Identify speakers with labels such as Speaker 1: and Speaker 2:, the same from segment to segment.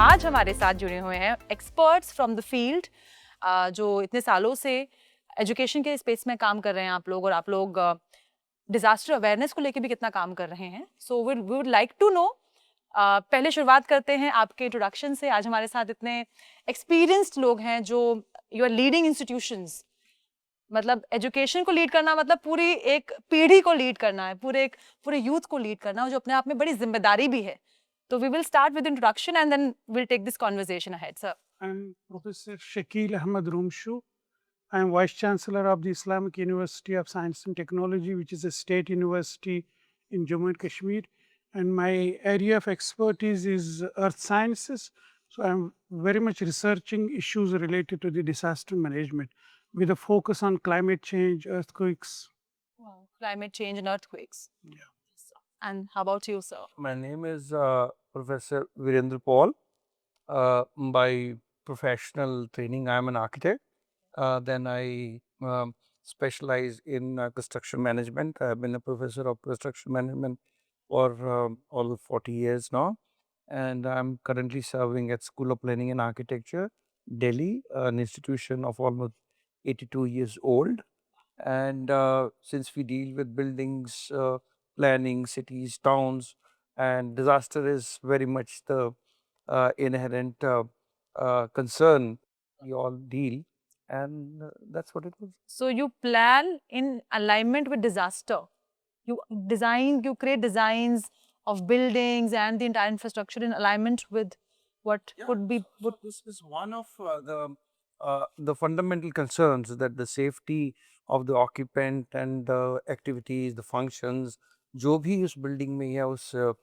Speaker 1: आज हमारे साथ जुड़े हुए हैं एक्सपर्ट्स फ्रॉम द फील्ड, जो इतने सालों से एजुकेशन के स्पेस में काम कर रहे हैं आप लोग, और आप लोग डिजास्टर अवेयरनेस को लेके भी कितना काम कर रहे हैं. So we would like to know. पहले शुरुआत करते हैं आपके इंट्रोडक्शन से. आज हमारे साथ इतने एक्सपीरियंस्ड लोग हैं जो यू आर लीडिंग इंस्टीट्यूशंस. मतलब एजुकेशन को लीड करना मतलब पूरी एक पीढ़ी को लीड करना है, पूरे यूथ को लीड करना, जो अपने आप में बड़ी जिम्मेदारी भी है. So we will start with introduction and then we'll take this conversation ahead, sir.
Speaker 2: I'm Professor Shakil Ahmed Rumshu. I am Vice Chancellor of the Islamic University of Science and Technology, which is a state university in Jammu and Kashmir. And my area of expertise is earth sciences. So I'm very much researching issues related to the disaster management with a focus on climate change, earthquakes.
Speaker 1: Wow. Climate change and earthquakes.
Speaker 2: Yeah.
Speaker 1: And how about you, sir?
Speaker 3: My name is Professor Virendra Paul. By professional training, I am an architect. Then I specialize in construction management. I have been a professor of construction management for all 40 years now. And I'm currently serving at School of Planning and Architecture, Delhi, an institution of almost 82 years old. And since we deal with buildings, planning, cities, towns, and disaster is very much the inherent concern we all deal, and that's what it was.
Speaker 1: So you plan in alignment with disaster. You create designs of buildings and the entire infrastructure in alignment with what could be.
Speaker 3: So this is one of the fundamental concerns, that the safety of the occupant and the activities, the functions, जो भी उस building में या उस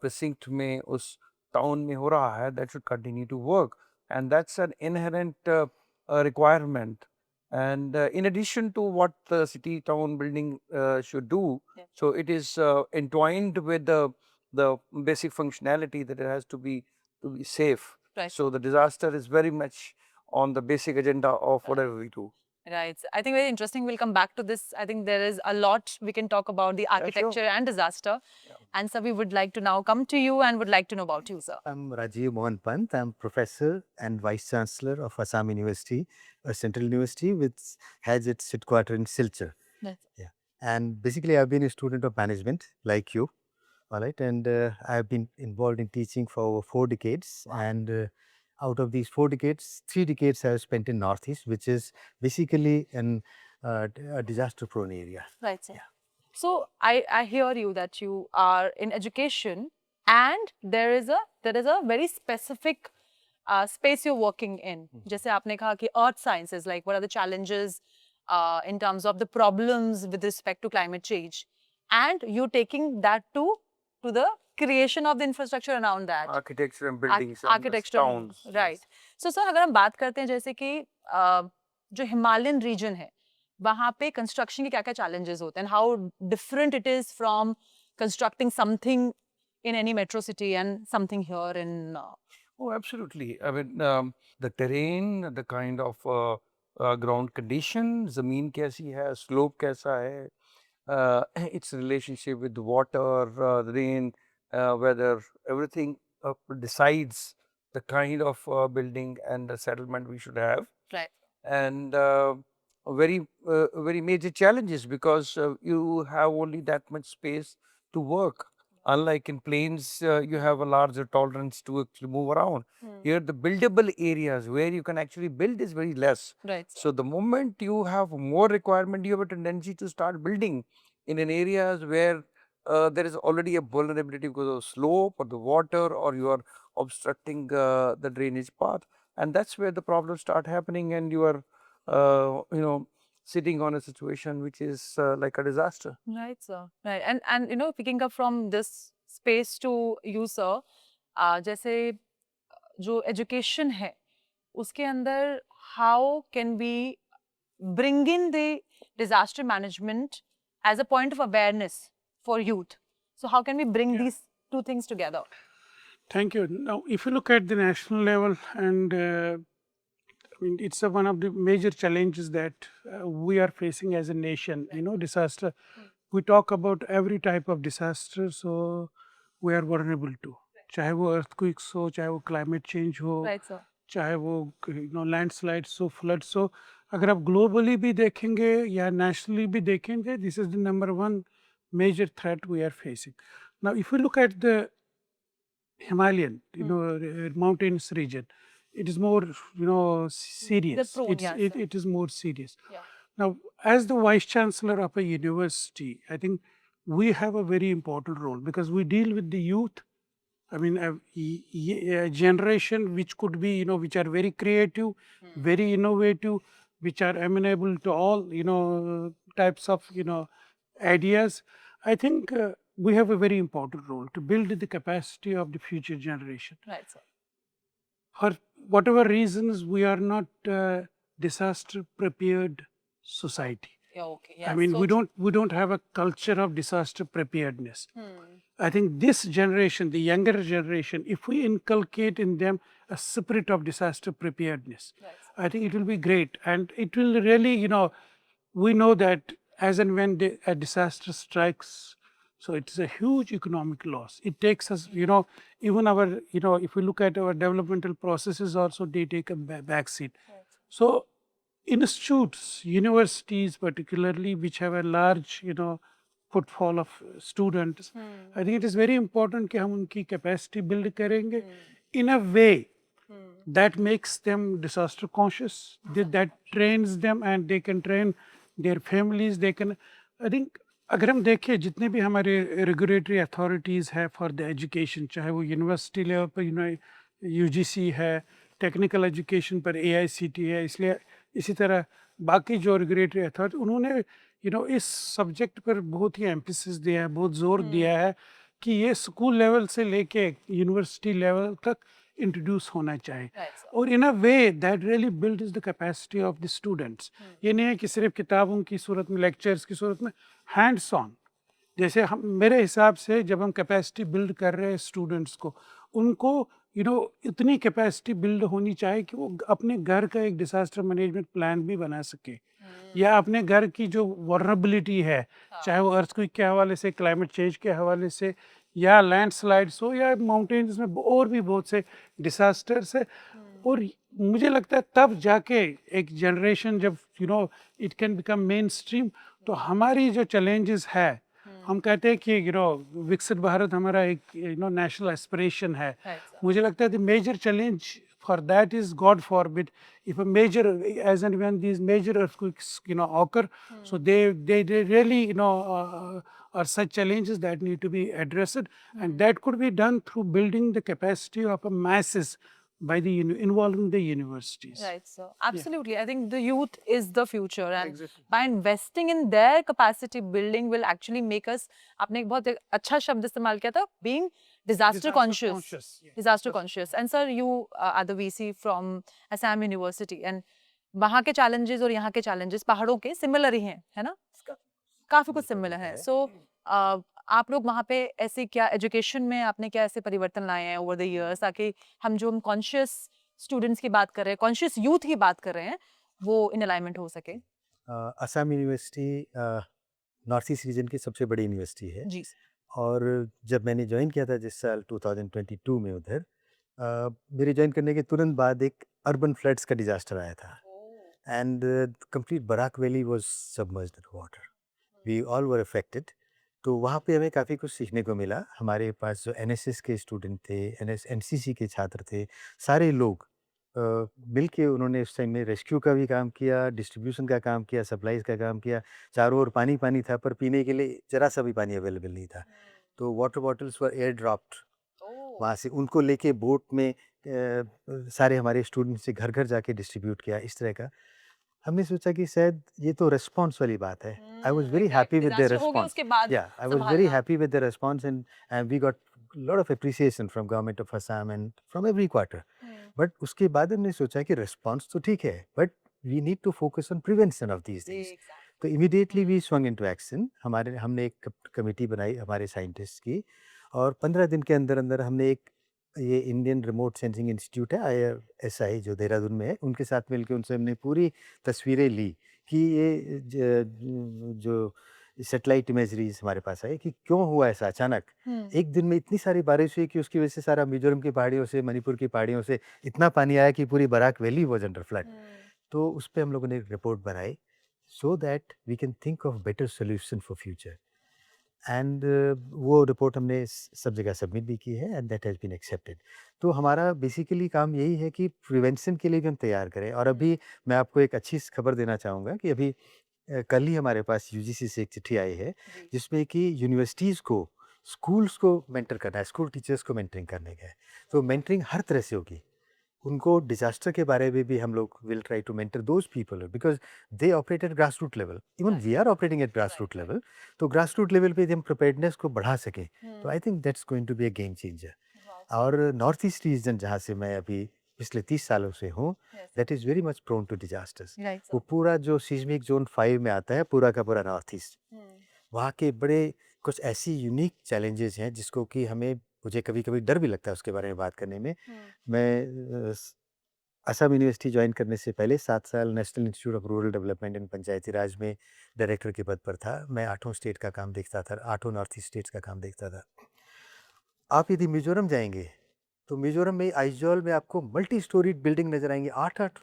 Speaker 3: precinct में, उस town में हो रहा है, that should continue to work, and that's an inherent requirement. And in addition to what the city town building should do,
Speaker 1: Yeah.
Speaker 3: so it is entwined with the basic functionality that it has to be safe.
Speaker 1: Right.
Speaker 3: So the disaster is very much on the basic agenda of whatever we do.
Speaker 1: Right. I think very interesting. We'll come back to this. I think there is a lot we can talk about the architecture and disaster.
Speaker 3: Yeah.
Speaker 1: And so we would like to now come to you and would like to know about you, sir.
Speaker 4: I'm Rajiv Mohan Pant. I'm professor and vice chancellor of Assam University, a central university which has its headquarters in Silchar.
Speaker 1: That's
Speaker 4: Yeah. And basically, I've been a student of management like you. All right. And I've been involved in teaching for over 4 decades.
Speaker 1: Wow.
Speaker 4: And out of these 4 decades, 3 decades I've spent in Northeast, which is basically a disaster prone area.
Speaker 1: right, sir.
Speaker 4: Yeah.
Speaker 1: So I hear you that you are in education and there is a very specific space you're working in. जैसे आपने कहा कि earth sciences, like what are the challenges in terms of the problems with respect to climate change, and you taking that to the creation of the infrastructure around that.
Speaker 3: Architecture and buildings and
Speaker 1: Architecture,
Speaker 3: towns.
Speaker 1: right. So sir, अगर हम बात करते हैं जैसे कि जो Himalayan region है, वहाँ पे construction के क्या-क्या challenges होते हैं, and how different it is from constructing something in any metro city and something here in.
Speaker 3: Oh, absolutely. I mean, the terrain, the kind of ground condition, ज़मीन कैसी है, slope कैसा है, its relationship with the water, rain, weather, everything decides the kind of building and the settlement we should have.
Speaker 1: Right.
Speaker 3: And very major challenges, because you have only that much space to work. Unlike in plains, you have a larger tolerance to actually move around. Here, the buildable areas where you can actually build is very less.
Speaker 1: Right.
Speaker 3: So the moment you have more requirement, you have a tendency to start building in an areas where there is already a vulnerability because of slope or the water, or you are obstructing the drainage path, and that's where the problems start happening, and you are sitting on a situation which is like a disaster.
Speaker 1: Right, sir. Right. And picking up from this space to you, sir, जैसे जो education है, उसके अंदर how can we bring in the disaster management as a point of awareness for youth? So how can we bring these two things together?
Speaker 2: Thank you. Now, if you look at the national level, and I mean, it's one of the major challenges that we are facing as a nation. Disaster. We talk about every type of disaster, so we are vulnerable to. चाहे वो earthquakes हो, चाहे वो climate change हो,
Speaker 1: right sir.
Speaker 2: चाहे वो landslides हो, floods हो, अगर आप ग्लोबली भी देखेंगे या नेशनली भी देखेंगे, this is the number one major threat we are facing. Now if you look at the Himalayan, mountainous region, it is more, serious.
Speaker 1: prone, yeah, sir.
Speaker 2: It is more serious.
Speaker 1: Yeah.
Speaker 2: Now, as the vice chancellor of a university, I think we have a very important role because we deal with the youth. I mean, a generation which could be, which are very creative, very innovative, which are amenable to all, types of, ideas. I think we have a very important role to build the capacity of the future generation.
Speaker 1: Right, sir.
Speaker 2: For whatever reasons, we are not disaster prepared society.
Speaker 1: Yeah, okay.
Speaker 2: I
Speaker 1: Yeah,
Speaker 2: mean,
Speaker 1: so
Speaker 2: we don't have a culture of disaster preparedness.
Speaker 1: Hmm.
Speaker 2: I think this generation, the younger generation, if we inculcate in them a spirit of disaster preparedness,
Speaker 1: Right.
Speaker 2: I think it will be great. And it will really, we know that as and when a disaster strikes, so it's a huge economic loss. It takes us, even our, if we look at our developmental processes also, they take a back seat.
Speaker 1: Right.
Speaker 2: So institutes, universities particularly, which have a large, footfall of students, I think it is very important कि हम उनकी capacity build करेंगे in a way that makes them disaster conscious, that trains them and they can train their families. They can, I think, अगर हम देखें जितने भी हमारे रेगुलेटरी अथॉरिटीज़ है फॉर द एजुकेशन, चाहे वो यूनिवर्सिटी लेवल पर यूजीसी है, टेक्निकल एजुकेशन पर एआईसीटी है, इसलिए इसी तरह बाकी जो रेगुलेटरी अथॉरिटी, उन्होंने इस सब्जेक्ट पर बहुत ही एम्फेसिस दिया है, बहुत जोर दिया है कि ये स्कूल लेवल से लेके यूनिवर्सिटी लेवल तक इंट्रोड्यूस होना चाहिए.
Speaker 1: Right, sir.
Speaker 2: और in a way that really builds the capacity of the students. ये नहीं है कि सिर्फ किताबों की सूरत में, लेक्चर्स की सूरत में, हैंड्स ऑन. जैसे हम, मेरे हिसाब से जब हम कैपेसिटी बिल्ड कर रहे हैं स्टूडेंट्स को, उनको इतनी कैपेसिटी बिल्ड होनी चाहिए कि वो अपने घर का एक डिसास्टर मैनेजमेंट प्लान भी बना सके, या अपने घर की जो वल्नरेबिलिटी है, चाहे वो अर्थक्वेक के हवाले से, क्लाइमेट चेंज के हवाले से, या लैंडस्लाइड्स हो, या माउंटेन्स में और भी बहुत से डिसास्टर्स है. और मुझे लगता है तब जाके एक जनरेशन जब it can become main stream, तो हमारी जो चैलेंजेस है, हम कहते हैं कि विकसित भारत हमारा एक नेशनल एस्पिरेशन है.
Speaker 1: Right, sir.
Speaker 2: मुझे लगता है the major challenge for that is, god forbid, if a major, as and when these major earthquakes occur, so they really are such challenges that need to be addressed, and that could be done through building the capacity of a masses by the involving the universities.
Speaker 1: Right, sir. Absolutely. I think the youth is the future, and
Speaker 2: Exactly.
Speaker 1: by investing in their capacity building will actually make us. आपने एक बहुत अच्छा शब्द इस्तेमाल किया था, being disaster conscious.
Speaker 2: Yeah.
Speaker 1: Disaster conscious. And sir, you are the VC from Assam University, and वहाँ के challenges और यहाँ के challenges पहाड़ों के similar ही हैं, है ना? काफी कुछ सिमिलर है. सो आप लोग वहाँ पे ऐसे क्या एजुकेशन में आपने क्या ऐसे परिवर्तन लाए हैं ओवर द इयर्स, ताकि हम जो हम कॉन्शियस स्टूडेंट्स की बात कर रहे हैं, कॉन्शियस यूथ की बात कर रहे हैं, वो इन अलाइनमेंट हो सके?
Speaker 4: Assam university north east reason की सबसे बड़ी यूनिवर्सिटी है.
Speaker 1: जी.
Speaker 4: और जब मैंने ज्वाइन किया था जिस साल 2022 में उधर, मेरे ज्वाइन करने के तुरंत बाद एक अर्बन फ्लड्स का डिजास्टर आया था, and complete Barak valley was submerged in water. We all were affected. तो वहाँ पे हमें काफ़ी कुछ सीखने को मिला. हमारे पास जो एनएसएस के स्टूडेंट थे, एनसीसी के छात्र थे, सारे लोग मिल के उन्होंने उस टाइम में रेस्क्यू का भी काम किया, डिस्ट्रीब्यूशन का काम किया, सप्लाईज का काम किया. चारों ओर पानी पानी था, पर पीने के लिए ज़रा सा भी पानी अवेलेबल नहीं था. तो वाटर बॉटल्स वर एयर ड्रॉप्ड. वहाँ से उनको लेके बोट में सारे हमारे स्टूडेंट्स से घर घर जाके डिस्ट्रीब्यूट किया. इस तरह का हमने सोचा कि शायद ये तो रिस्पॉन्स वाली बात है. I was very happy with the response. या I was very happy with the response, and we got lot of appreciation from government of Assam and from every quarter. But उसके बाद हमने सोचा कि रिस्पॉन्स तो ठीक है, but we need to focus on prevention of these things. तो immediately we swung into action. हमने एक कमेटी बनाई हमारे साइंटिस्ट की, और 15 दिन के अंदर अंदर हमने एक, ये इंडियन रिमोट सेंसिंग इंस्टीट्यूट है IRSI जो देहरादून में है, उनके साथ मिलकर उनसे हमने पूरी तस्वीरें ली कि ये जो सैटेलाइट इमेजरीज हमारे पास आई कि क्यों हुआ ऐसा अचानक। एक दिन में इतनी सारी बारिश हुई कि उसकी वजह से सारा मिजोरम की पहाड़ियों से, मणिपुर की पहाड़ियों से इतना पानी आया कि पूरी Barak valley was under flood. तो उस पे हम लोगों ने एक रिपोर्ट बनाई so that we can think of better solution for future. And वो रिपोर्ट हमने सब जगह सबमिट भी की है and that has been accepted. तो हमारा बेसिकली काम यही है कि प्रिवेंशन के लिए भी हम तैयार करें। और अभी मैं आपको एक अच्छी खबर देना चाहूँगा कि अभी कल ही हमारे पास यूजीसी से एक चिट्ठी आई है जिसमें कि यूनिवर्सिटीज़ को, स्कूल्स को मेंटर करना है, स्कूल टीचर्स को मेंटरिंग करने का है। तो मेंटरिंग हर तरह से होगी। उनको डिजास्टर के बारे में भी हम लोग will try to mentor those people because they operate at grass root level, even we are operating at grass root level. तो ग्रास रूट लेवल पे यदि हम प्रिपेयर्डनेस को बढ़ा सकें तो I think that's going to be a game changer. और north east region जहाँ से मैं अभी पिछले 30 सालों से हूँ, that is very much prone to disasters. वो पूरा जो सीस्मिक जोन 5 में आता है, पूरा का पूरा नॉर्थ ईस्ट, वहाँ के बड़े कुछ ऐसी यूनिक चैलेंजेस हैं जिसको कि हमें, मुझे कभी कभी डर भी लगता है उसके बारे में बात करने में। मैं असम यूनिवर्सिटी ज्वाइन करने से पहले 7 साल national institute of rural development and Panchayati Raj में डायरेक्टर के पद पर था। मैं 8 स्टेट का काम देखता था, 8 नॉर्थ ईस्ट स्टेट्स का काम देखता था। आप यदि मिजोरम जाएंगे तो मिजोरम में आइजोल में आपको मल्टी स्टोरीड बिल्डिंग नजर आएंगी, 8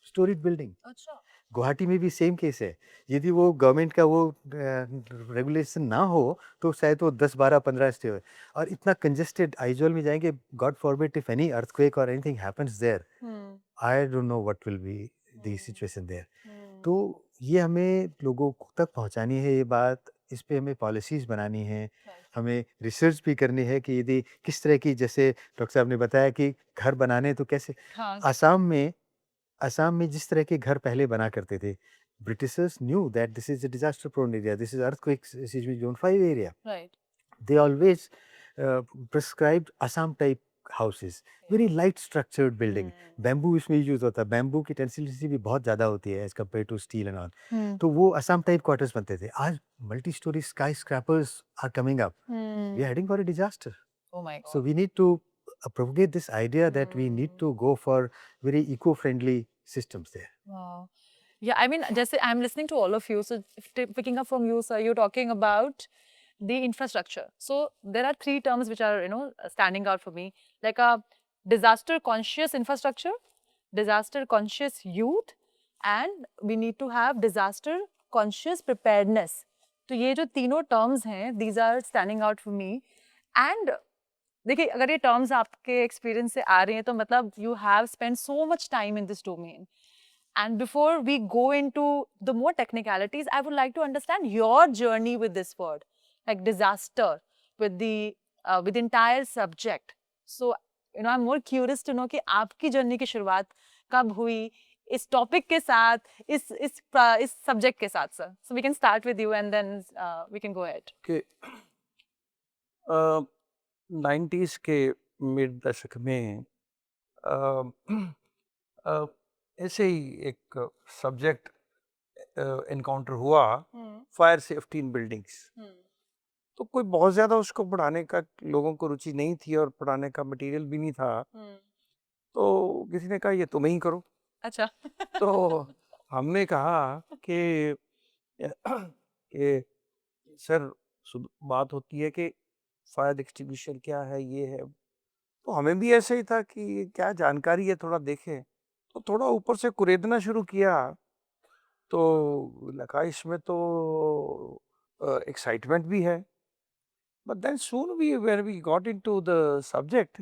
Speaker 4: स्टोरीड बिल्डिंग।
Speaker 1: अच्छा।
Speaker 4: गुवाहाटी में भी सेम केस है। यदि वो गवर्नमेंट का वो रेगुलेशन ना हो तो शायद वो 10, 12, 15 स्टे हो। और इतना कंजेस्टेड आइजोल में जाएंगे, god forbid if any earthquake और anything happens there, I don't know what will be the situation there. तो ये हमें लोगों तक पहुंचानी है ये बात, इस पे हमें पॉलिसीज बनानी है, हमें रिसर्च भी करनी है कि यदि किस तरह की, जैसे डॉक्टर साहब ने बताया कि घर बनाने तो कैसे,
Speaker 1: हाँ।
Speaker 4: असम में जिस तरह के घर पहले बना करते थे, britishers knew that this is a disaster prone area, this is earthquake seismic zone 5 area.
Speaker 1: Right.
Speaker 4: They always prescribed Assam type houses, very light structured building. Bamboo इसमें यूज होता है, बैम्बू की टेंसिलिटी भी बहुत ज़्यादा होती है as compare to steel and all. तो वो असम टाइप क्वार्टर्स बनते थे। आज multi storey skyscrapers are coming up, we are heading for a disaster.
Speaker 1: Oh my
Speaker 4: So
Speaker 1: God.
Speaker 4: we need to propagate this idea that we need to go for very eco-friendly systems there.
Speaker 1: Wow. Yeah, I mean, just I'm listening to all of you. So, picking up from you, sir, you're talking about the infrastructure. So, there are 3 terms which are, standing out for me, like a disaster-conscious infrastructure, disaster-conscious youth, and we need to have disaster-conscious preparedness. तो ये जो तीनों terms हैं, these are standing out for me. And देखिए, अगर ये terms आपके experience से आ रहे हैं, तो मतलब you have spent so much time in this domain. And before we go into the more technicalities, I would like to understand your journey with this word, like disaster, with the entire subject. So, I'm more curious to know कि आपकी journey की शुरुआत कब हुई इस topic के साथ, इस subject के साथ, sir. So we can start with you and then we can go ahead.
Speaker 3: कि 90s के मिड दशक में ऐसे ही एक सब्जेक्ट एनकाउंटर हुआ, फायर सेफ्टी इन बिल्डिंग्स। तो कोई बहुत ज़्यादा उसको पढ़ाने का लोगों को रुचि नहीं थी और पढ़ाने का मटेरियल भी नहीं था। तो किसी ने कहा ये तुम ही करो।
Speaker 1: अच्छा।
Speaker 3: तो हमने कहा कि कि सर बात होती है कि फायर एक्सटिंग्विशर क्या है, ये है। तो हमें भी ऐसे ही था कि क्या जानकारी है, थोड़ा देखें। तो थोड़ा ऊपर से कुरेदना शुरू किया, तो लगा इसमें तो एक्साइटमेंट भी है। But then soon when we got into the subject,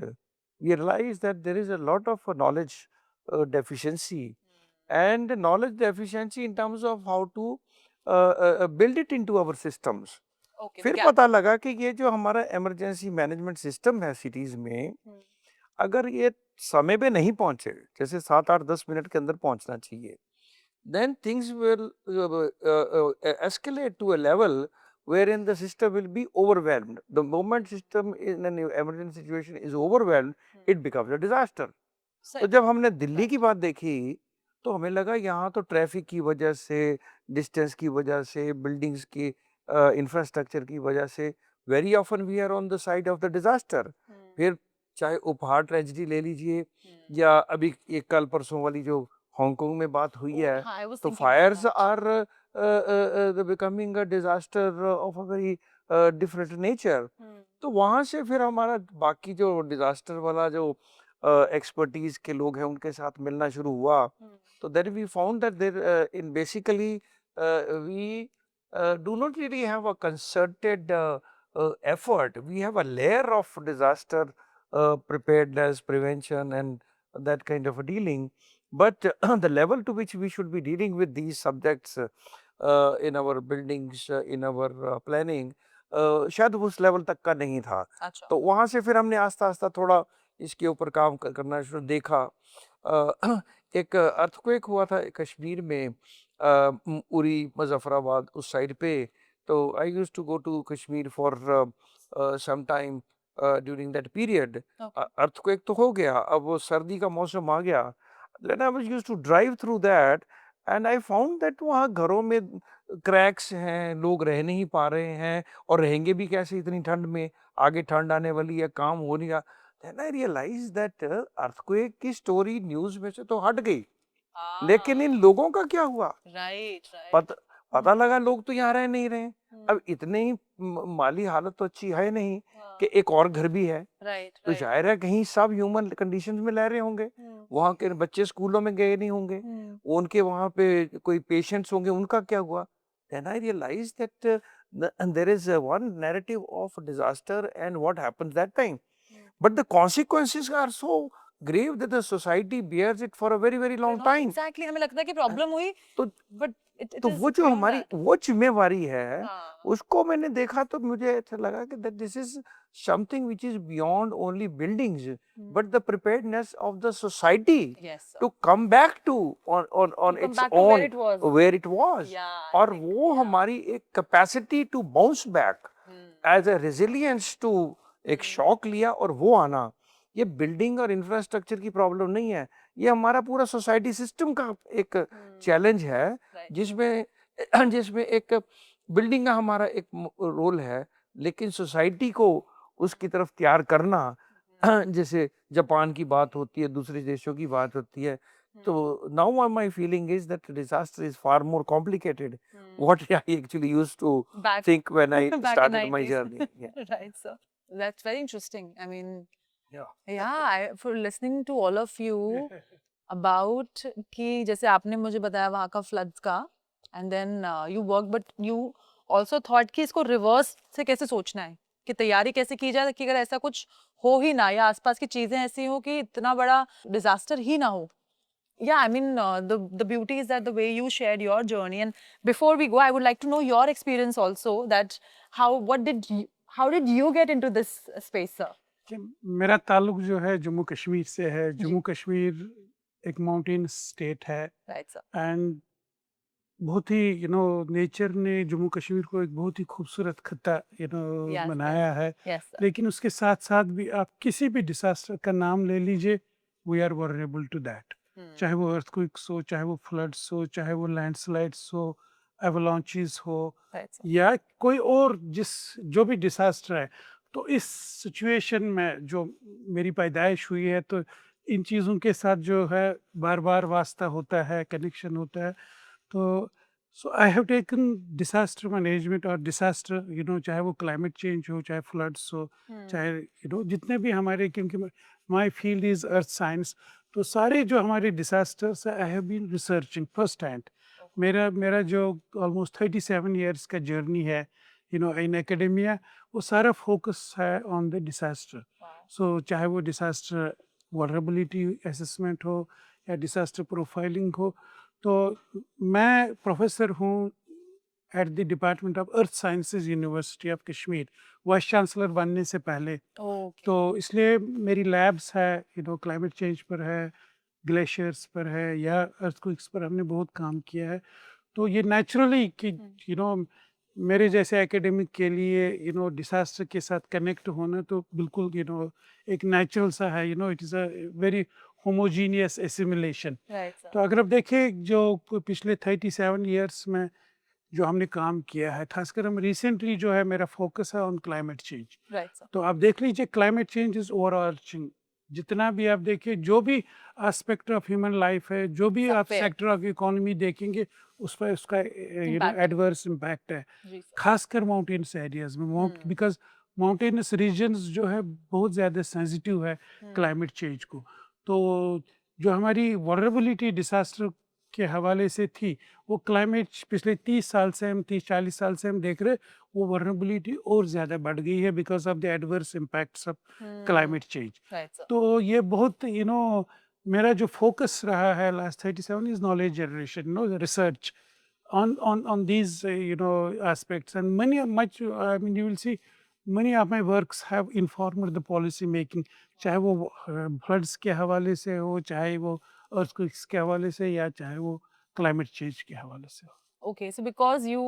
Speaker 3: we realized that there is a lot of knowledge deficiency, and knowledge deficiency in terms of how to build it into our systems.
Speaker 1: Okay,
Speaker 3: फिर
Speaker 1: gap.
Speaker 3: पता लगा कि ये जो हमारा emergency management system है cities में, अगर ये समय पे नहीं पहुंचे, जैसे 7, 8, 10 मिनट के अंदर पहुंचना चाहिए, then things will escalate to a level wherein the system will be overwhelmed. The moment system in an emergency situation is overwhelmed, it becomes a disaster. तो जब हमने दिल्ली की बात देखी तो हमें लगा यहाँ तो ट्रैफिक की वजह से, डिस्टेंस की वजह से, बिल्डिंग्स की इंफ्रास्ट्रक्चर की वजह से very often we are on the side of the disaster. फिर चाहे उपहार ट्रेजिडी ले लीजिए, या अभी एक कल परसों वाली जो हांगकांग में बात हुई है,
Speaker 1: हाँ, I was
Speaker 3: तो
Speaker 1: thinking about
Speaker 3: fires
Speaker 1: that.
Speaker 3: Are becoming a disaster of a very different nature. तो वहाँ से फिर हमारा बाकी जो डिजास्टर वाला जो एक्सपर्टीज के लोग हैं उनके साथ मिलना शुरू हुआ. So then we found that there in basically we do not really have a concerted effort. We have a layer of disaster preparedness, prevention, and that kind of a dealing. But the level to which we should be dealing with these subjects in our buildings, in our planning, शायद उस level तक का नहीं था.
Speaker 1: अच्छा.
Speaker 3: तो वहाँ से फिर हमने आस्ता आस्ता थोड़ा इसके ऊपर काम करना शुरू देखा. एक अर्थक्वेक हुआ था कश्मीर में, उरी मुजफ्फराबाद उस साइड पे. तो I used to go to Kashmir for some time during that period.
Speaker 1: Okay.
Speaker 3: Earthquake तो हो गया, अब वो सर्दी का मौसम आ गया. Then I was used to drive through that and I found that वहाँ घरों में क्रैक्स हैं, लोग रह नहीं पा रहे हैं, और रहेंगे भी कैसे इतनी ठंड में, आगे ठंड आने वाली है, काम हो नहीं रहा. Then I realized that earthquake की स्टोरी न्यूज में से तो हट गई, लेकिन इन लोगों का क्या हुआ?
Speaker 1: Right right.
Speaker 3: पता लगा लोग तो यहाँ रह नहीं रहे. अब इतने ही माली हालत तो अच्छी है नहीं कि एक और घर भी है.
Speaker 1: राइट
Speaker 3: तो जाहिर है कहीं सब ह्यूमन कंडीशंस में रह रहे होंगे. वहाँ के बच्चे स्कूलों में गए नहीं होंगे, उनके वहाँ पे कोई पेशेंट्स होंगे, उनका क्या हुआ? Then I realized that there is one narrative of disaster and what happens that time. But the consequences are so grave that the society bears it for a very very long time.
Speaker 1: Exactly. हमें लगता है कि problem हुई,
Speaker 3: तो
Speaker 1: but it
Speaker 3: तो वो जो हमारी वो जिम्मेवारी है,
Speaker 1: हाँ.
Speaker 3: उसको मैंने देखा तो मुझे ऐसा लगा कि that this is something which is beyond only buildings, but the preparedness of the society
Speaker 1: yes
Speaker 3: to come back to on its own where it was. और वो हमारी एक capacity to bounce back as a resilience to एक shock लिया और वो आना. ये बिल्डिंग और इंफ्रास्ट्रक्चर की प्रॉब्लम नहीं है, ये हमारा पूरा सोसाइटी सिस्टम का एक चैलेंज है, जिसमें जिसमें एक बिल्डिंग का हमारा एक रोल है, लेकिन सोसाइटी को उसकी तरफ तैयार करना, जैसे जापान की बात होती है, दूसरे देशों की बात होती है. तो now my feeling is that disaster is far more complicated what I actually used to think when I
Speaker 1: Back in
Speaker 3: started my
Speaker 1: 90s.
Speaker 3: journey. Yeah.
Speaker 1: Right, sir. That's very interesting. I mean,
Speaker 3: Yeah.
Speaker 1: for listening to all of you about कि जैसे आपने मुझे बताया वहाँ का floods का, and then you work, but you also thought कि इसको reverse से कैसे सोचना है, कि तैयारी कैसे की जाए कि अगर ऐसा कुछ हो ही ना, या आसपास की चीजें ऐसी हो कि इतना बड़ा disaster ही ना हो. Yeah, I mean, the beauty is that the way you shared your journey, and before we go, I would like to know your experience also. That how did you get into this space, sir?
Speaker 2: कि मेरा ताल्लुक जो है जम्मू कश्मीर से है. जम्मू कश्मीर एक mountain state है,
Speaker 1: Right, sir.
Speaker 2: And बहुत ही नेचर ने जम्मू कश्मीर को एक बहुत ही खूबसूरत खत्ता
Speaker 1: Yes,
Speaker 2: बनाया है.
Speaker 1: Yes, sir.
Speaker 2: लेकिन उसके साथ साथ भी आप किसी भी डिसास्टर का नाम ले लीजिए, we are vulnerable to that. चाहे वो अर्थक्वेक्स हो, चाहे वो फ्लड्स हो, चाहे वो लैंडस्लाइड्स हो, एवलांचेस हो,
Speaker 1: Right, sir.
Speaker 2: या कोई और जो भी डिसास्टर है. तो इस सिचुएशन में जो मेरी पैदाइश हुई है, तो इन चीज़ों के साथ जो है बार बार वास्ता होता है, कनेक्शन होता है. तो so I have taken disaster management और डिसास्टर चाहे वो क्लाइमेट चेंज हो, चाहे फ्लड्स हो, चाहे जितने भी हमारे, क्योंकि my field is earth science, तो सारे जो हमारे disasters I have been researching first hand. मेरा जो ऑलमोस्ट 37 ईयर्स का जर्नी है इन एकेडेमिया, वो सारा फोकस है ऑन द डिसास्टर. सो चाहे वो डिसास्टर वल्नरेबिलिटी असेसमेंट हो या डिसास्टर प्रोफाइलिंग हो. तो मैं प्रोफेसर हूँ at the department of earth sciences university of Kashmir, vice chancellor बनने से पहले.
Speaker 1: Okay.
Speaker 2: तो इसलिए मेरी लैब्स है क्लाइमेट चेंज पर है, ग्लेशियर्स पर है, या अर्थक्वेक्स पर हमने बहुत काम किया है. तो ये नेचुरली कि मेरे जैसे एकेडमिक के लिए डिसास्टर के साथ कनेक्ट होना तो बिल्कुल एक नेचुरल सा है. It is a very homogeneous assimilation.
Speaker 1: Right, sir.
Speaker 2: तो अगर आप देखें जो पिछले 37 ईयर्स में जो हमने काम किया है, खासकर हम रिसेंटली जो है मेरा फोकस है on climate change.
Speaker 1: Right, sir.
Speaker 2: तो आप देख लीजिए क्लाइमेट चेंज इज ओवरआर्चिंग जितना भी आप देखिए, जो भी एस्पेक्ट ऑफ ह्यूमन लाइफ है, जो भी
Speaker 1: सब
Speaker 2: आप
Speaker 1: पे है।
Speaker 2: सेक्टर ऑफ इकोनॉमी देखेंगे, उस पर उसका
Speaker 1: Impact है।
Speaker 2: एडवर्स इम्पैक्ट है,
Speaker 1: जी सर।
Speaker 2: खासकर माउंटेन्स एरियाज में।
Speaker 1: हम्म।
Speaker 2: बिकॉज माउंटेनस रीजन्स जो है बहुत ज़्यादा सेंसिटिव है
Speaker 1: हम्म।
Speaker 2: क्लाइमेट चेंज को। तो जो हमारी वल्नरेबिलिटी डिसास्टर के हवाले से थी, वो क्लाइमेट पिछले 30-40 साल से हम देख रहे, वो वल्नरेबिलिटी और ज़्यादा बढ़ गई है because of the adverse impacts of climate change.
Speaker 1: Right sir.
Speaker 2: तो ये बहुत मेरा जो फोकस रहा है last 37 is knowledge generation, research on these aspects, and I mean, you will see many of my works have informed the policy making, चाहे वो floods के हवाले से हो, चाहे वो अर्थक्वेक्स के हवाले से, या चाहे वो क्लाइमेट चेंज के हवाले से हो।
Speaker 1: Okay, so because you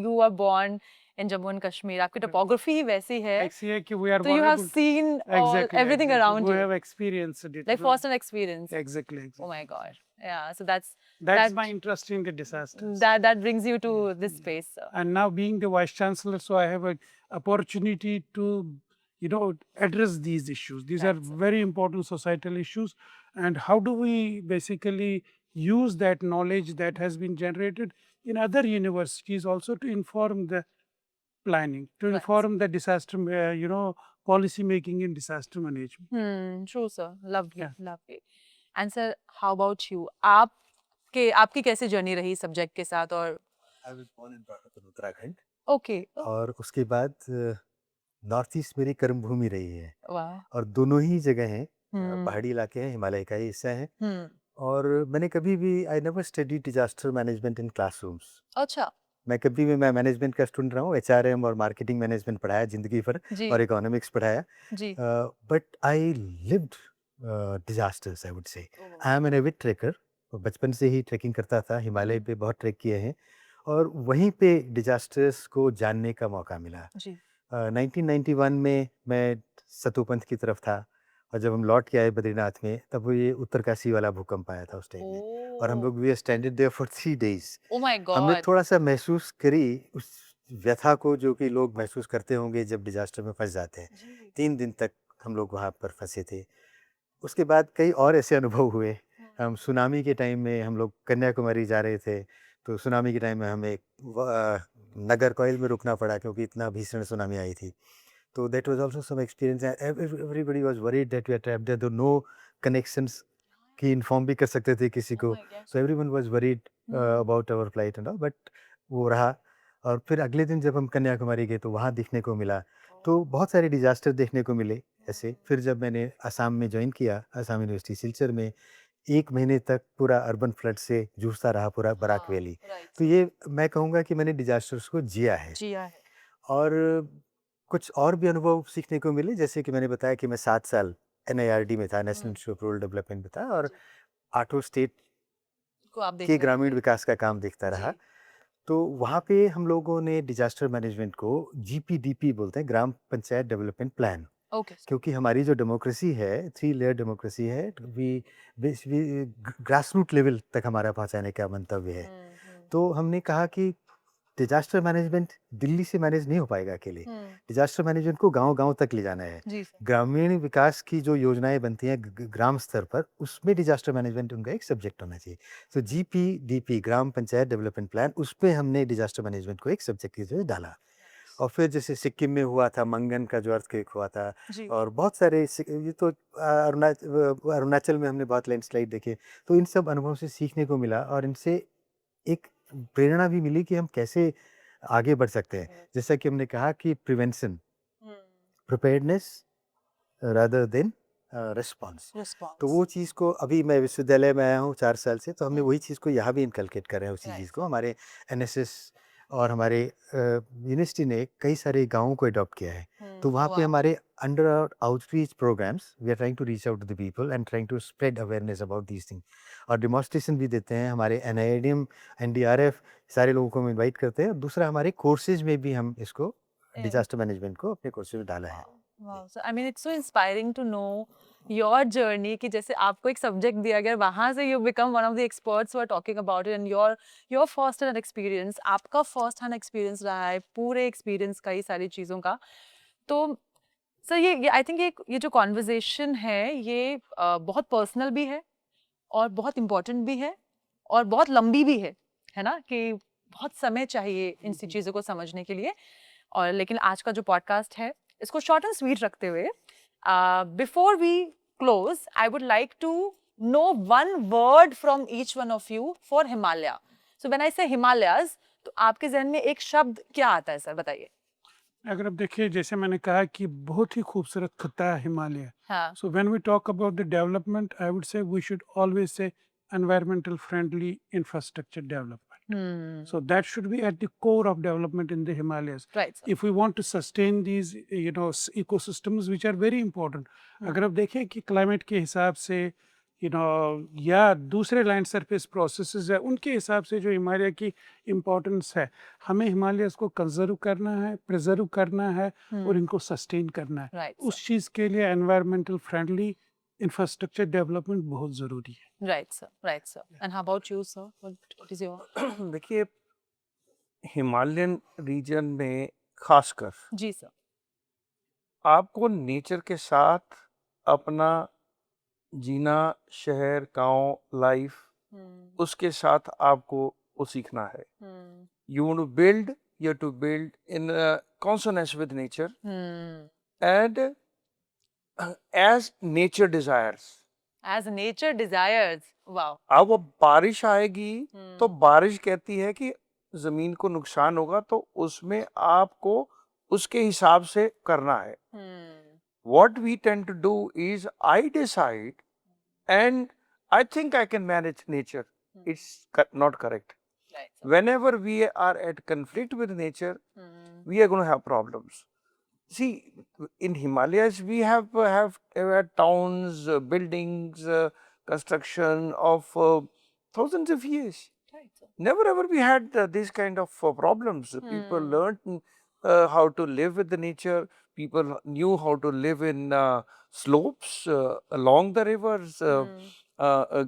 Speaker 1: were born in Jammu and Kashmir, आपकी टोपोग्राफी ही वैसी है,
Speaker 2: ऐसी है कि we are
Speaker 1: so you have
Speaker 2: vulnerable.
Speaker 1: seen all everything around
Speaker 2: We
Speaker 1: you,
Speaker 2: have experienced it.
Speaker 1: like first-hand experience.
Speaker 2: Exactly.
Speaker 1: Oh my God, yeah. So that's
Speaker 2: That's my interest in the disasters.
Speaker 1: that brings you to this space, sir.
Speaker 2: And now being the vice chancellor, so I have an opportunity to address these issues. These are
Speaker 1: Right, sir.
Speaker 2: very important societal issues, and how do we basically use that knowledge that has been generated in other universities also to inform the planning, to
Speaker 1: Right.
Speaker 2: inform the disaster policy making in disaster management.
Speaker 1: True, sir. Lovely,
Speaker 2: Yeah.
Speaker 1: lovely. And sir, how about you? आपकी कैसे journey रही subject के साथ? और
Speaker 4: I was born and brought up in Uttarakhand,
Speaker 1: okay,
Speaker 4: और उसके बाद north east मेरी कर्म भूमि रही है,
Speaker 1: वाह,
Speaker 4: और दोनों ही जगह हैं,
Speaker 1: हम्म,
Speaker 4: पहाड़ी इलाके हैं, हिमालय का ही हिस्सा है।
Speaker 1: हम्म,
Speaker 4: और मैंने कभी भी I never study disaster management in classrooms.
Speaker 1: अच्छा,
Speaker 4: मैं कभी भी, मैं मैनेजमेंट का स्टूडेंट रहा हूँ, एचआरएम और मार्केटिंग मैनेजमेंट पढ़ाया जिंदगी भर,
Speaker 1: जी,
Speaker 4: और इकोनॉमिक्स पढ़ाया,
Speaker 1: जी,
Speaker 4: but I lived disasters, I would say. I am an avid trekker, बचपन से ही ट्रेकिंग करता था, हिमालय पे बहुत ट्रेक किए हैं, और वहीं पे डिजास्टर्स को जानने का मौका मिला।
Speaker 1: जी,
Speaker 4: 1991 में मैं सतोपंथ की तरफ था, और जब हम लौट के आए बद्रीनाथ में, तब वो ये उत्तरकाशी वाला भूकंप आया था उस टाइम में, और हम लोग we are stranded there for 3 days।
Speaker 1: Oh my
Speaker 4: हमने
Speaker 1: गॉड,
Speaker 4: थोड़ा सा महसूस करी उस व्यथा को जो कि लोग महसूस करते होंगे जब डिजास्टर में फंस जाते हैं।
Speaker 1: जी,
Speaker 4: 3 दिन तक हम लोग वहाँ पर फंसे थे। उसके बाद कई और ऐसे अनुभव हुए। हम सुनामी के टाइम में हम लोग कन्याकुमारी जा रहे थे, तो सुनामी के टाइम में हमें नगर कोइल में रुकना पड़ा क्योंकि इतना भीषण सुनामी आई थी। तो that was also some experience. Everybody was worried that we are trapped there, no connections कि इन्फॉर्म भी कर सकते थे किसी को। So everyone was worried about our flight and all, but वो रहा। और फिर अगले दिन जब हम कन्याकुमारी गए तो वहाँ दिखने को मिला, तो बहुत सारे डिजास्टर देखने को मिले ऐसे। फिर जब मैंने असम में ज्वाइन किया, असम यूनिवर्सिटी सिलचर में, 1 महीने तक पूरा अर्बन फ्लड से जूझता रहा पूरा बराक वैली। तो ये मैं कहूँगा कि मैंने डिजास्टर्स को जिया है।
Speaker 1: जिया है,
Speaker 4: और कुछ और भी अनुभव सीखने को मिले, जैसे कि मैंने बताया कि मैं 7 साल एनआईआरडी में था, national institute of rural development में था, और 8 स्टेट
Speaker 1: को आप देख
Speaker 4: के
Speaker 1: रहे हैं,
Speaker 4: ग्रामीण विकास का काम देखता रहा।
Speaker 1: जी,
Speaker 4: तो वहाँ पे हम लोगों ने डिजास्टर मैनेजमेंट को जीपीडीपी बोलते हैं, ग्राम पंचायत डेवलपमेंट प्लान,
Speaker 1: ओके,
Speaker 4: क्योंकि हमारी जो डेमोक्रेसी है 3 लेयर डेमोक्रेसी है, वी ग्रास रूट लेवल तक हमारा पहुँचाने का मंतव्य है। तो हमने कहा कि डिजास्टर मैनेजमेंट दिल्ली से मैनेज नहीं हो पाएगा अकेले। डिजास्टर मैनेजमेंट को गांव-गांव तक ले जाना है।
Speaker 1: जी सर,
Speaker 4: ग्रामीण विकास की जो योजनाएं बनती हैं ग्राम स्तर पर, उसमें डिजास्टर मैनेजमेंट उनका एक सब्जेक्ट होना चाहिए। तो जीपीडीपी, ग्राम पंचायत डेवलपमेंट प्लान, उस पे हमने डिजास्टर मैनेजमेंट को एक सब्जेक्ट की तरह डाला। और फिर जैसे सिक्किम में हुआ था, मंगन का जो अर्थक्वेक हुआ था,
Speaker 1: जी,
Speaker 4: और बहुत सारे ये तो अरुणाचल में हमने बहुत लैंडस्लाइड देखे। तो इन सब अनुभव से सीखने को मिला, और इनसे एक प्रेरणा भी मिली कि हम कैसे आगे बढ़ सकते हैं। जैसा कि हमने कहा कि prevention, preparedness rather than response. तो
Speaker 1: रिस्पॉन्स,
Speaker 4: वो चीज़ को, अभी मैं विश्वविद्यालय में आया हूँ 4 साल से, तो हमने वही चीज़ को यहाँ भी इनकलकेट कर रहे हैं, उसी चीज़ को। हमारे एनएसएस और हमारे यूनिवर्सिटी ने कई सारे गाँवों को अडॉप्ट किया है। तो वहाँ पे हमारे under outreach programmes, we are trying to reach out to the people and trying to spread awareness about these thing. और डेमोन्स्ट्रेशन भी देते हैं, हमारे एनआईएडीएम, एनडीआरएफ, सारे लोगों को हम इन्वाइट करते हैं। और दूसरा, हमारे कोर्सेज में भी हम इसको, डिजास्टर मैनेजमेंट को अपने कोर्सेज में डाला है।
Speaker 1: Wow, so I mean it's so inspiring to know your journey, कि जैसे आपको एक सब्जेक्ट दिया गया, वहां से you become one of the experts who are talking about it, and your first hand experience, आपका फर्स्ट हैंड एक्सपीरियंस रहा है पूरे एक्सपीरियंस का, ये सारी चीज़ों का। तो सर ये आई थिंक ये जो कॉन्वर्जेशन है ये बहुत पर्सनल भी है और बहुत इम्पोर्टेंट भी है और बहुत लंबी भी है ना, कि बहुत समय चाहिए इन सी चीज़ों को समझने के लिए। और लेकिन आज का जो पॉडकास्ट है इसको शॉर्ट एंड स्वीट रखते हुए, before we close I would like to know one word from each one of you for Himalaya. So when I say Himalayas, तो आपके जहन में एक शब्द क्या आता है सर, बताइए।
Speaker 2: अगर आप देखिए, जैसे मैंने कहा कि बहुत ही खूबसूरत खत्ता है हिमालय.
Speaker 1: हाँ,
Speaker 2: So when we talk about the development, I would say we should always say environmental friendly infrastructure development. So that should be at the core of development in the Himalayas.
Speaker 1: Right sir.
Speaker 2: If we want to sustain these, ecosystems which are very important. अगर आप देखें कि climate के हिसाब से, या दूसरे land surface processes है, उनके हिसाब से जो हिमालय की इम्पोर्टेंस है, हमें हिमालयस को कंजर्व करना है, प्रिजर्व करना है और इनको सस्टेन करना है.
Speaker 1: राइट
Speaker 2: उस चीज़ के लिए एनवायरमेंटल फ्रेंडली इंफ्रास्ट्रक्चर डेवलपमेंट बहुत ज़रूरी है.
Speaker 1: Right sir, right sir. And how about you sir, what is your?
Speaker 3: देखिए, हिमालयन रीजन में खासकर
Speaker 1: जी सर।
Speaker 3: आपको नेचर के साथ अपना जीना, शहर, गांव, लाइफ, उसके साथ आपको वो सीखना है. You want to build, you have to build in consonance with nature and as nature desires.
Speaker 1: As nature desires. Wow.
Speaker 3: अब वो बारिश आएगी तो बारिश कहती है कि जमीन को नुकसान होगा, तो उसमें आपको उसके हिसाब से करना है. What we tend to do is I decide and I think I can manage nature. It's not correct.
Speaker 1: Right.
Speaker 3: Whenever we are at conflict with nature, we are going to have problems. See, in Himalayas, we have towns, buildings, construction of thousands of years.
Speaker 1: Right.
Speaker 3: Never ever we had these kind of problems. People learned how to live with the nature. People knew how to live in slopes along the rivers,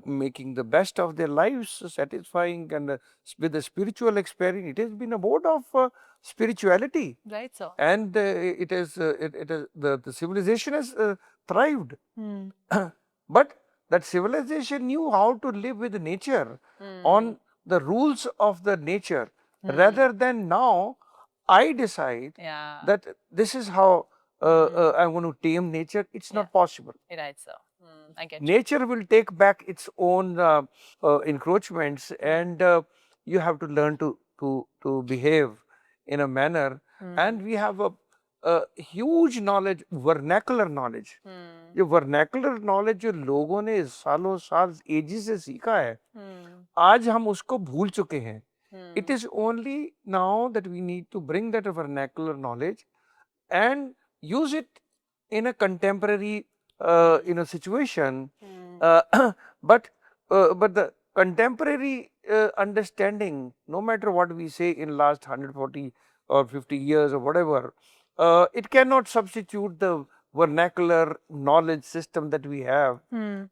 Speaker 3: making the best of their lives, satisfying and with the spiritual experience. It has been a mode of spirituality,
Speaker 1: Right, sir.
Speaker 3: and it is the civilization has thrived. But that civilization knew how to live with nature on the rules of the nature, rather than now I decide
Speaker 1: Yeah.
Speaker 3: that this is how I'm going to tame nature. It's not possible.
Speaker 1: Right, sir. I get you.
Speaker 3: Nature will take back its own encroachments, and you have to learn to behave in a manner. And we have a huge knowledge, vernacular knowledge. ये vernacular knowledge जो लोगों ने सालों साल एजी से सीखा है, आज हम उसको भूल चुके हैं. It is only now that we need to bring that vernacular knowledge and use it in a contemporary situation. But the contemporary understanding, no matter what we say in last 140 or 50 years or whatever, it cannot substitute the vernacular knowledge system that we have.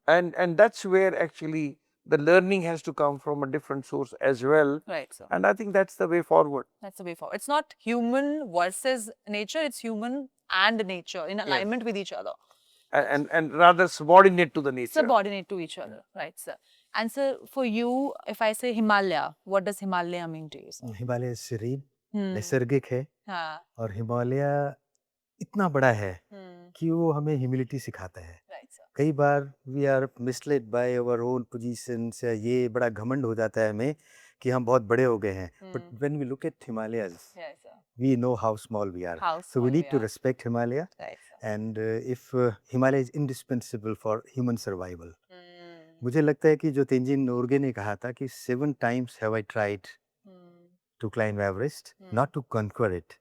Speaker 3: And that's where actually the learning has to come from a different source as well.
Speaker 1: Right, sir.
Speaker 3: And I think that's the way forward.
Speaker 1: That's the way forward. It's not human versus nature, it's human and nature in alignment with each other.
Speaker 3: And rather subordinate to the nature.
Speaker 1: Subordinate to each other. Right, sir. And sir, for you, if I say Himalaya, what does Himalaya mean to you, sir?
Speaker 4: Himalaya serene, नैसर्गिक है,
Speaker 1: हाँ.
Speaker 4: और हिमालय इतना बड़ा है कि वो हमें ह्यूमिलिटी सिखाता है.
Speaker 1: Right, sir.
Speaker 4: कई बार we are misled by our own positions, ये बड़ा घमंड हो जाता है हमें कि हम बहुत बड़े हो गए हैं. But when we look at Himalayas,
Speaker 1: Yes, sir.
Speaker 4: we know how small we are.
Speaker 1: How
Speaker 4: So we
Speaker 1: small
Speaker 4: need
Speaker 1: we
Speaker 4: to
Speaker 1: are.
Speaker 4: respect Himalaya.
Speaker 1: Right, sir.
Speaker 4: And if Himalaya is indispensable for human survival. मुझे लगता है कि जो तेंजिन नोर्गे ने कहा था कि 7 times have I tried to climb Everest, not to conquer it,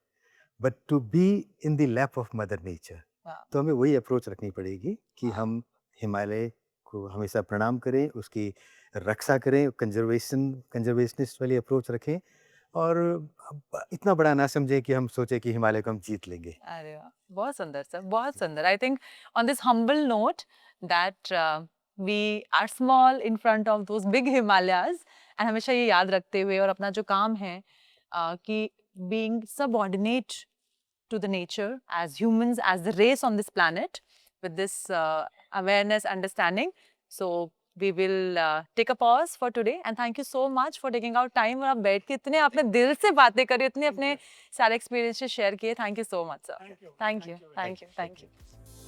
Speaker 4: but to be in the lap of Mother Nature.
Speaker 1: Wow.
Speaker 4: तो हमें वही अप्रोच रखनी पड़ेगी कि हम हिमालय को हमेशा प्रणाम करें, उसकी रक्षा करें, कंजर्वेशनिस्ट वाली अप्रोच रखें, और इतना बड़ा ना समझे कि हम सोचे कि हिमालय को हम जीत लेंगे.
Speaker 1: अरे वाह, बहुत सुंदर सर, बहुत सुंदर. I think on this humble note that we are small in front of those big Himalayas, and हमेशा ये याद रखते हुए और अपना जो काम है कि being subordinate to the nature, as humans, as the race on this planet, with this awareness, understanding. So we will take a pause for today, and thank you so much for taking out time. और आप बैठ के इतने अपने दिल से बातें करी, इतने अपने सारे experiences share किए. Thank you so much, sir.
Speaker 2: Thank you.
Speaker 1: Thank you. Thank you. Thank you.